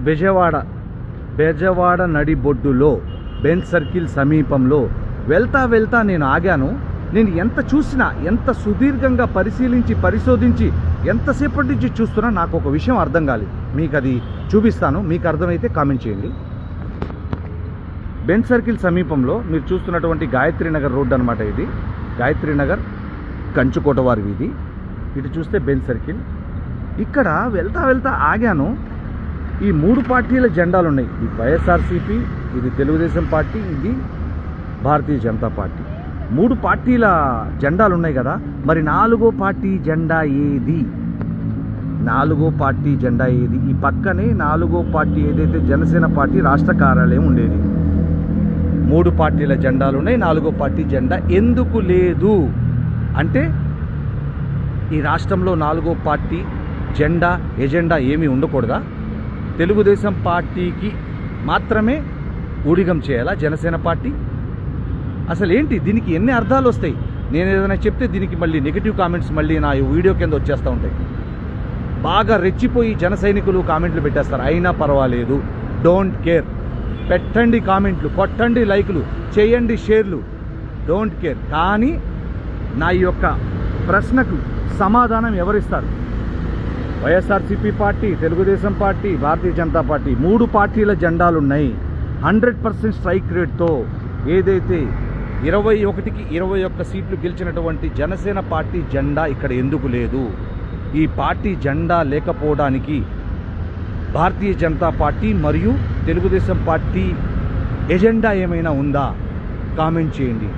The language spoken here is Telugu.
బెజవాడ నడిబొడ్డులో బెంజ్ సర్కిల్ సమీపంలో వెళ్తా నేను ఆగాను. నేను ఎంత చూసినా, ఎంత సుదీర్ఘంగా పరిశోధించి ఎంతసేపటి నుంచి చూస్తున్నా నాకు ఒక విషయం అర్థం కాలేదు. మీకు అది చూపిస్తాను, మీకు అర్థమైతే కామెంట్ చేయండి. బెంజ్ సర్కిల్ సమీపంలో మీరు చూస్తున్నటువంటి గాయత్రి నగర్ రోడ్డు అనమాట. ఇది గాయత్రి నగర్ కంచుకోటవారి వీధి. ఇటు చూస్తే బెంజ్ సర్కిల్. ఇక్కడ వెళ్తా ఆగాను. ఈ 3 పార్టీల జెండాలు ఉన్నాయి. ఇది వైఎస్ఆర్సీపీ, ఇది తెలుగుదేశం పార్టీ, ఇది భారతీయ జనతా పార్టీ. 3 పార్టీల జెండాలు ఉన్నాయి కదా. మరి 4వ పార్టీ జెండా ఏది? 4వ పార్టీ జెండా ఏది? ఈ పక్కనే 4వ పార్టీ ఏదైతే జనసేన పార్టీ రాష్ట్ర కార్యాలయం ఉండేది. 3 పార్టీల జెండాలు ఉన్నాయి. 4వ పార్టీ జెండా ఎందుకు లేదు అంటే ఈ రాష్ట్రంలో 4వ పార్టీ జెండా ఎజెండా ఏమీ ఉండకూడదా? తెలుగుదేశం పార్టీకి మాత్రమే ఊడిగం చేయాలా జనసేన పార్టీ? అసలు ఏంటి దీనికి? ఎన్ని అర్థాలు వస్తాయి? నేను ఏదైనా చెప్తే దీనికి మళ్ళీ నెగిటివ్ కామెంట్స్ మళ్ళీ నా వీడియో కింద వచ్చేస్తూ ఉంటాయి. బాగా రెచ్చిపోయి జన సైనికులు కామెంట్లు పెట్టేస్తారు. అయినా పర్వాలేదు, డోంట్ కేర్. పెట్టండి కామెంట్లు, కొట్టండి లైకులు, చేయండి షేర్లు, డోంట్ కేర్. కానీ నా యొక్క ప్రశ్నకు సమాధానం ఎవరిస్తారు? YSRCP party, Telugu Desam party, Bharatiya Janata party 3 పార్టీల జెండాలున్నాయి. 100% స్ట్రైక్ రేట్తో ఏదైతే 21కి 21 సీట్లు గెలిచినటువంటి జనసేన పార్టీ జెండా ఇక్కడ ఎందుకు లేదు? ఈ పార్టీ జెండా లేకపోవడానికి భారతీయ జనతా పార్టీ మరియు తెలుగుదేశం పార్టీ ఎజెండా ఏమైనా ఉందా? కామెంట్ చేయండి.